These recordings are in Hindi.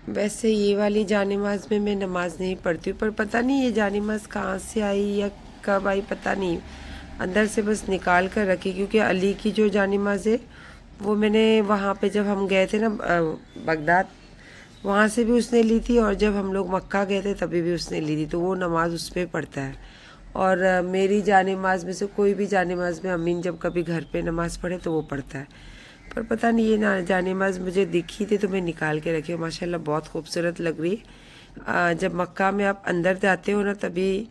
वैसे ये वाली जानिमाज़ में मैं नमाज़ नहीं पढ़ती हूँ, पर पता नहीं ये जानिमाज़ कहाँ से आई या कब आई पता नहीं। अंदर से बस निकाल कर रखी, क्योंकि अली की जो जानिमाज़ है वो मैंने वहाँ पे जब हम गए थे ना बगदाद, वहाँ से भी उसने ली थी, और जब हम लोग मक्का गए थे तभी भी उसने ली थी, तो वो नमाज उस पर पढ़ता है। और मेरी जानिमाज़ में से कोई भी जानिमाज़ में अमीन जब कभी घर पे नमाज़ पढ़े तो वो पढ़ता है। पर पता नहीं ये ना जानिमाज़ मुझे दिखी थी तो मैं निकाल के रखी हूँ। माशाल्लाह बहुत खूबसूरत लग रही है। जब मक्का में आप अंदर जाते हो ना, तभी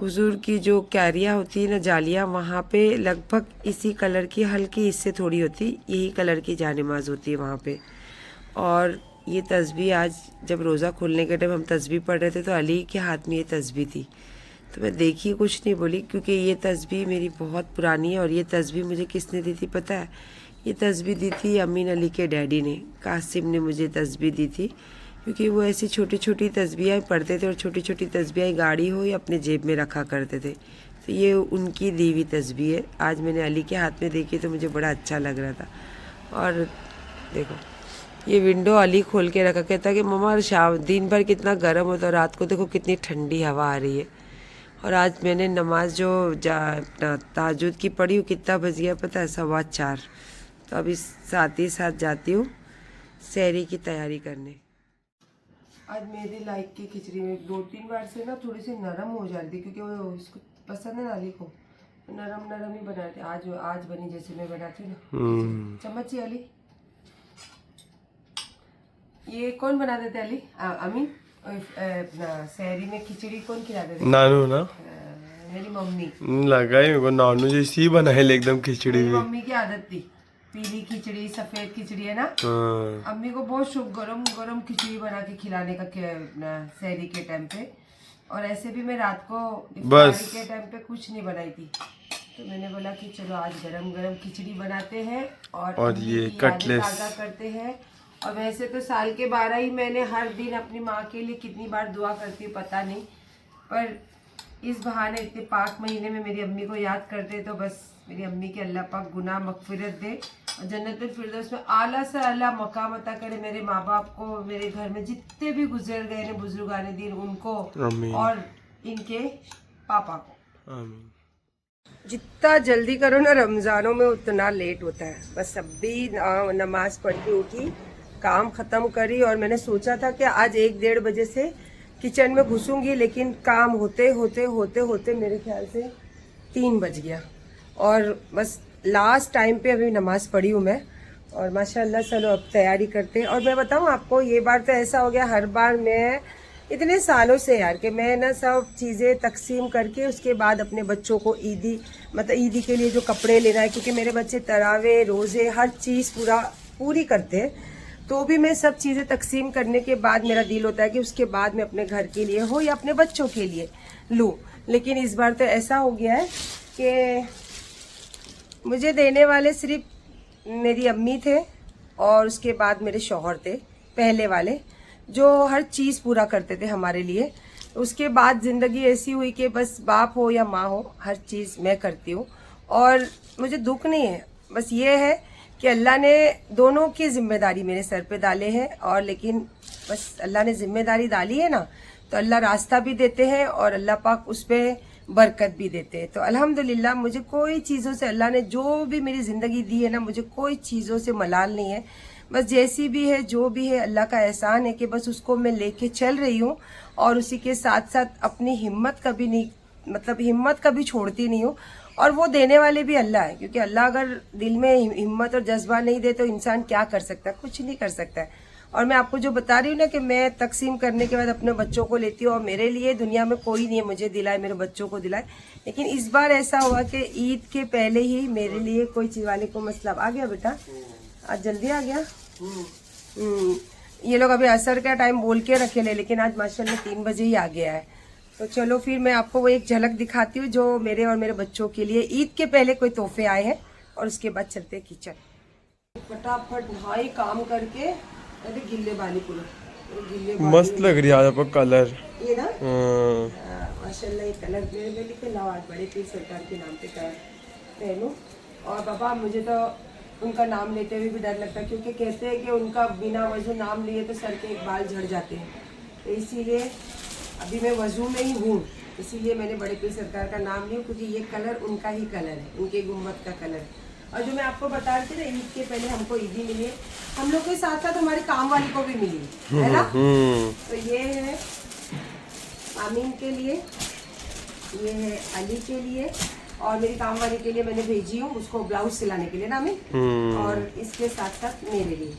हुजूर की जो कैरियाँ होती है ना, जालियाँ, वहाँ पे लगभग इसी कलर की, हल्की इससे थोड़ी होती, यही कलर की जानिमाज़ होती है वहाँ पे। और ये तस्बीह आज जब रोज़ा खोलने के टाइम हम तस्बीह पढ़ रहे थे तो अली के हाथ में ये तस्बीह थी, तो मैं देखी कुछ नहीं बोली, क्योंकि ये तस्बीह मेरी बहुत पुरानी है। और ये तस्बीह मुझे किसने दी थी पता है? ये तस्बीह दी थी अमीन अली के डैडी ने, कासिम ने मुझे तस्बीह दी थी, क्योंकि वो ऐसी छोटी छोटी तस्बीहें पढ़ते थे और छोटी छोटी तस्बीहें गाड़ी हो या अपने जेब में रखा करते थे। तो ये उनकी दी हुई तस्बीह है। आज मैंने अली के हाथ में देखी तो मुझे बड़ा अच्छा लग रहा था। और देखो ये विंडो अली खोल के रखा, कहता कि मम्मा शाम दिन भर कितना गर्म होता है, रात को देखो कितनी ठंडी हवा आ रही है। और आज मैंने नमाज जो ताजुद की पढ़ी, कितना बज गया पता है? 4:15। तो अभी साथ ही साथ जाती हूँ सहरी की तैयारी करने। आज मेरी लाइक की खिचड़ी में 2-3 बार से ना थोड़ी सी नरम हो जा रही थी, क्योंकि वो उसको पसंद है नाली को, नरम नरम ही बनाते। आज बनी जैसे मैं बनाती हूँ ना। चम्मच ही अली, ये कौन बना देते अली? अमीन। अपना सहरी में खिचड़ी कौन खिला देते? नानू ना, मेरी मम्मी। लगा ही मेरे को नानू जैसी ही बनाए एकदम खिचड़ी मेरी भी। मम्मी की आदत थी, पीली खिचड़ी, सफेद खिचड़ी है ना। हाँ। अम्मी को बहुत शौक गरम गरम खिचड़ी बना के खिलाने का सहरी के टाइम पे। और ऐसे भी मैं रात को इफ्तारी के टाइम पे कुछ नहीं बनाई थी, तो मैंने बोला कि चलो आज गरम गरम खिचड़ी बनाते हैं और ये कटलेस ताज़ा करते हैं। और वैसे तो साल के 12 ही महीने हर दिन अपनी माँ के लिए कितनी बार दुआ करती हूँ पता नहीं, पर इस बहाने इतने पाक महीने में मेरी अम्मी को याद करते, तो बस मेरी अम्मी के अल्लाह पाक गुनाह मगफिरत दे और जन्नतुल फिरदौस में आला से आला मकाम अता करे। मेरे माँ बाप को, मेरे घर में जितने भी गुजर गए ने बुजुर्गाने दिन, उनको और इनके पापा को। आमीन। जितना जल्दी करो ना रमज़ानों में उतना लेट होता है। बस अब भी नमाज पढ़ के उठी, काम ख़त्म करी, और मैंने सोचा था कि आज 1-1:30 बजे से किचन में घुसूंगी, लेकिन काम होते होते होते होते मेरे ख्याल से 3 बज गया। और बस लास्ट टाइम पे अभी नमाज पढ़ी हूँ मैं, और माशाल्लाह चलो अब तैयारी करते हैं। और मैं बताऊँ आपको, ये बार तो ऐसा हो गया, हर बार मैं इतने सालों से यार कि मैं ना सब चीज़ें तकसीम करके उसके बाद अपने बच्चों को ईदी के लिए जो कपड़े लेना है, क्योंकि मेरे बच्चे तरावे, रोज़े, हर चीज़ पूरी करते हैं, तो भी मैं सब चीज़ें तकसीम करने के बाद मेरा दिल होता है कि उसके बाद मैं अपने घर के लिए हो या अपने बच्चों के लिए लूँ। लेकिन इस बार तो ऐसा हो गया है कि मुझे देने वाले सिर्फ मेरी अम्मी थे और उसके बाद मेरे शौहर थे पहले वाले, जो हर चीज़ पूरा करते थे हमारे लिए। उसके बाद ज़िंदगी ऐसी हुई कि बस बाप हो या माँ हो, हर चीज़ मैं करती हूँ और मुझे दुख नहीं है। बस ये है कि अल्लाह ने दोनों की जिम्मेदारी मेरे सर पे डाले हैं, और लेकिन बस अल्लाह ने जिम्मेदारी डाली है ना, तो अल्लाह रास्ता भी देते हैं और अल्लाह पाक उस पर बरकत भी देते हैं। तो अल्हम्दुलिल्लाह, मुझे कोई चीज़ों से, अल्लाह ने जो भी मेरी ज़िंदगी दी है ना, मुझे कोई चीज़ों से मलाल नहीं है। बस जैसी भी है, जो भी है, अल्लाह का एहसान है कि बस उसको मैं लेके चल रही हूँ, और उसी के साथ साथ अपनी हिम्मत कभी नहीं, मतलब हिम्मत कभी छोड़ती नहीं हूँ। और वो देने वाले भी अल्लाह है, क्योंकि अल्लाह अगर दिल में हिम्मत और जज्बा नहीं दे तो इंसान क्या कर सकता है? कुछ नहीं कर सकता है। और मैं आपको जो बता रही हूँ ना कि मैं तकसीम करने के बाद अपने बच्चों को लेती हूँ, और मेरे लिए दुनिया में कोई नहीं है मुझे दिलाए, मेरे बच्चों को दिलाए। लेकिन इस बार ऐसा हुआ कि ईद के पहले ही मेरे लिए कोई चीज वाले को मतलब आ गया। बेटा आज जल्दी आ गया। ये लोग अभी असर का टाइम बोल के रखे ले, लेकिन आज माशाल्लाह 3 बजे ही आ गया है। तो चलो फिर मैं आपको वो एक झलक दिखाती हूँ जो मेरे और मेरे बच्चों के लिए ईद के पहले कोई तोहफे आए हैं, और उसके बाद चलते हैं किचन। फटाफट नहाई काम करके, अरे गिल्ले बाली पूरा मस्त लग रही है आज आपका कलर। ये ना माशाल्लाह, ये कलर मेरे लिए लाओ आज बड़े पीर सरकार के नाम पे पहनूं। और बाबा मुझे तो उनका नाम लेते हुए भी डर लगता है, क्योंकि कहते हैं कि उनका बिना वजू नाम लिए तो सर के एक बाल झड़ जाते हैं। तो इसीलिए अभी मैं वजू में ही हूँ, इसीलिए मैंने बड़े पीर सरकार का नाम लिया, क्योंकि ये कलर उनका ही कलर है, उनके गुम्बद का कलर है। और जो मैं आपको बता रही थी ना, ईद के पहले हमको ईदी मिली है, हम लोग के साथ साथ हमारे काम वाली को भी मिली है ना। तो ये है आमीन के लिए, ये है अली के लिए, और मेरी काम वाली के लिए मैंने भेजी हूँ उसको ब्लाउज सिलाने के लिए ना आमीन, और इसके साथ साथ मेरे लिए।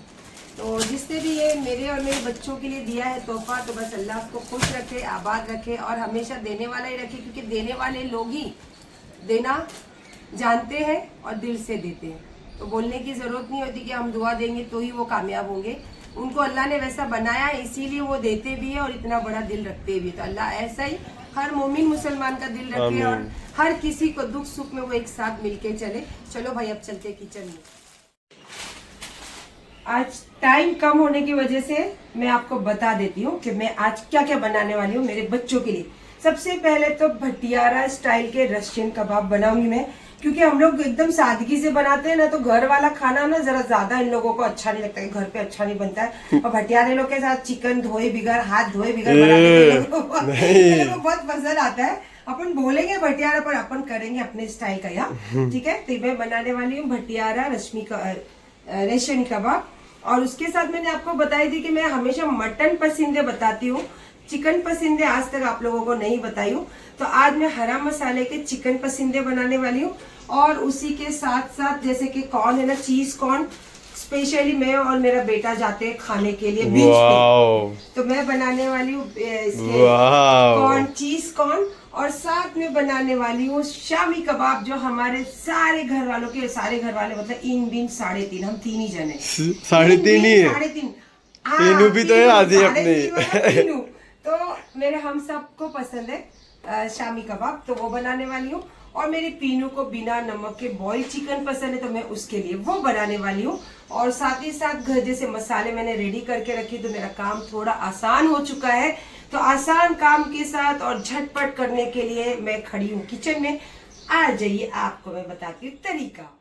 तो जिसने भी ये मेरे और मेरे बच्चों के लिए दिया है तोहफा, तो बस अल्लाह आपको खुश रखे, आबाद रखे और हमेशा देने वाला ही रखे, क्योंकि देने वाले लोग ही देना जानते हैं और दिल से देते हैं। तो बोलने की ज़रूरत नहीं होती कि हम दुआ देंगे तो ही वो कामयाब होंगे। उनको अल्लाह ने वैसा बनाया है, इसीलिए वो देते भी है और इतना बड़ा दिल रखते भी है। तो अल्लाह ऐसा ही हर मोमिन मुसलमान का दिल रखे और हर किसी को दुख सुख में वो एक साथ मिलके चले। चलो भाई अब चलते किचन में। आज टाइम कम होने की वजह से मैं आपको बता देती हूँ कि मैं आज क्या क्या बनाने वाली हूँ मेरे बच्चों के लिए। सबसे पहले तो भटियारा स्टाइल के रशियन कबाब बनाऊंगी मैं, क्योंकि हम लोग एकदम सादगी से बनाते हैं ना, तो घर वाला खाना ना जरा ज्यादा इन लोगों को अच्छा नहीं लगता है, घर पे अच्छा नहीं बनता है। और भटियारे लोग के साथ चिकन धोए बिगर, हाथ धोए बिगर बनाते हैं, को बहुत पसंद आता है। अपन बोलेंगे भटियारा पर अपन करेंगे अपने स्टाइल का यहाँ, ठीक है। तो मैं बनाने वाली हूँ भटियारा रेशमी कबाब। और उसके साथ मैंने आपको बताई थी कि मैं हमेशा मटन पसंदे बताती हूँ, चिकन पसंदे आज तक आप लोगों को नहीं बताई हूँ। तो आज मैं हरा मसाले के चिकन पसंदे बनाने वाली हूँ। और उसी के साथ साथ जैसे कि कॉर्न है ना, चीज कॉर्न, स्पेशली मैं और मेरा बेटा जाते हैं खाने के लिए बीच पे, तो मैं बनाने वाली हूँ कॉर्न, चीज कॉर्न। और साथ में बनाने वाली हूँ शामी कबाब, जो हमारे सारे घर वालों के, सारे घर वाले मतलब इन बिन 3.5, हम 3 ही जने, 3.5 ही है, 3.5 तीनू भी तो है आधी अपनी। तो मेरे हम सबको पसंद है शामी कबाब, तो वो बनाने वाली हूँ। और मेरे पीनू को बिना नमक के बॉइल चिकन पसंद है, तो मैं उसके लिए वो बनाने वाली हूँ। और साथ ही साथ घर जैसे मसाले मैंने रेडी करके रखी, तो मेरा काम थोड़ा आसान हो चुका है। तो आसान काम के साथ और झटपट करने के लिए मैं खड़ी हूँ किचन में। आ जाइए, आपको मैं बताती हूँ तरीका।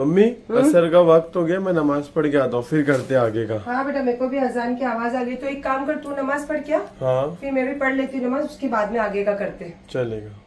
मम्मी असर का वक्त हो गया, मैं नमाज पढ़ के आता हूँ, फिर करते आगे का। हाँ बेटा, मेरे को भी अजान की आवाज आ गई, तो एक काम कर, तू नमाज पढ़ क्या, हाँ फिर मैं भी पढ़ लेती हूँ नमाज, उसके बाद में आगे का करते। चलेगा।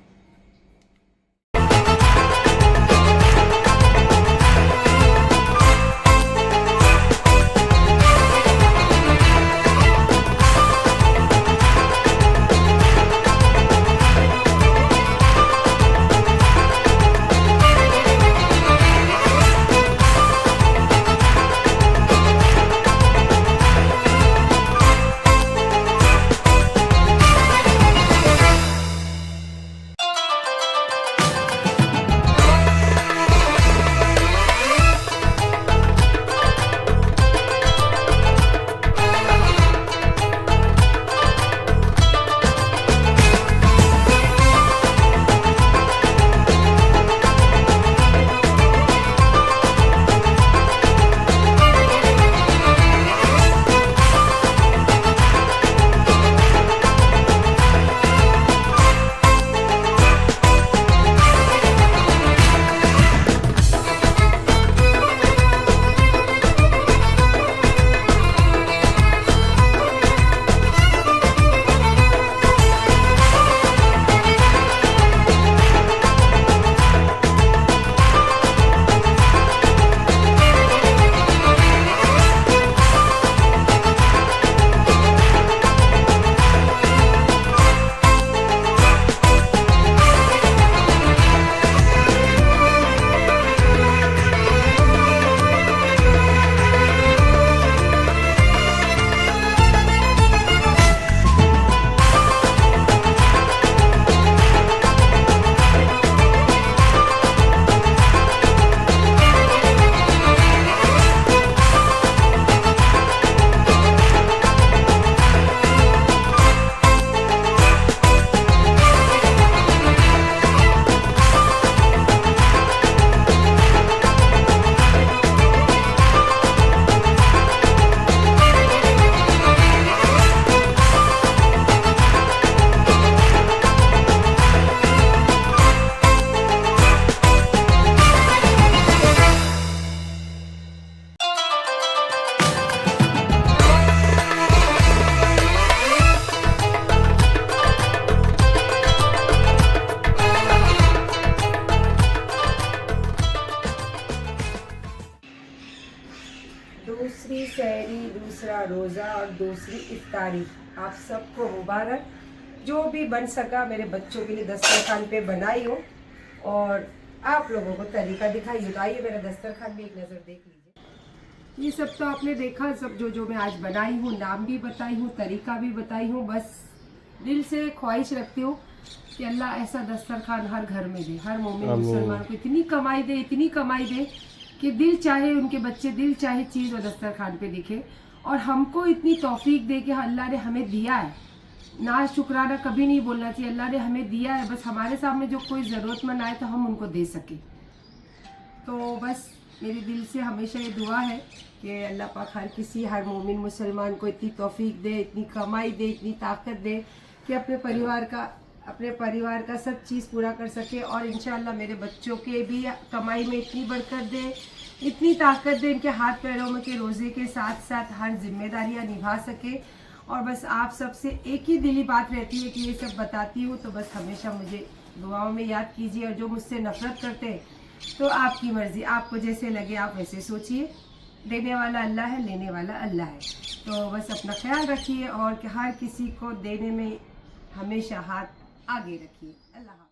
दूसरी सहरी, दूसरा रोज़ा और दूसरी इफ्तारी आप सबको मुबारक। जो भी बन सका मेरे बच्चों के लिए दस्तरखान पे बनाई हो और आप लोगों को तरीका दिखाई हो। तो आइए मेरा दस्तरखान भी एक नज़र देख लीजिए। ये सब तो आपने देखा, सब जो मैं आज बनाई हूँ, नाम भी बताई हूँ, तरीका भी बताई हूँ। बस दिल से ख्वाहिश रखती हूँ कि अल्लाह ऐसा दस्तरखान हर घर में दे, हर मोमिन मुसलमान को इतनी कमाई दे, इतनी कमाई दे कि दिल चाहे उनके बच्चे दिल चाहे चीज़ वो दस्तरखान पे दिखे, और हमको इतनी तौफीक दे कि अल्लाह ने हमें दिया है। ना शुक्राना कभी नहीं बोलना चाहिए, अल्लाह ने हमें दिया है, बस हमारे सामने जो कोई ज़रूरतमंद आए तो हम उनको दे सके। तो बस मेरे दिल से हमेशा ये दुआ है कि अल्लाह पाक हर किसी, हर मोमिन मुसलमान को इतनी तौफीक दे, इतनी कमाई दे, इतनी ताकत दे कि अपने परिवार का सब चीज़ पूरा कर सके, और इंशाअल्लाह मेरे बच्चों के भी कमाई में इतनी बरकत दे, इतनी ताकत दे, इनके हाथ पैरों में के रोज़े के साथ साथ हर जिम्मेदारियां निभा सके। और बस आप सबसे एक ही दिली बात रहती है कि ये सब बताती हूँ, तो बस हमेशा मुझे दुआओं में याद कीजिए। और जो मुझसे नफरत करते हैं तो आपकी मर्ज़ी, आपको जैसे लगे आप वैसे सोचिए। देने वाला अल्लाह है, लेने वाला अल्लाह है। तो बस अपना ख्याल रखिए और हर किसी को देने में हमेशा हाथ आगे रखिए। अल्लाह।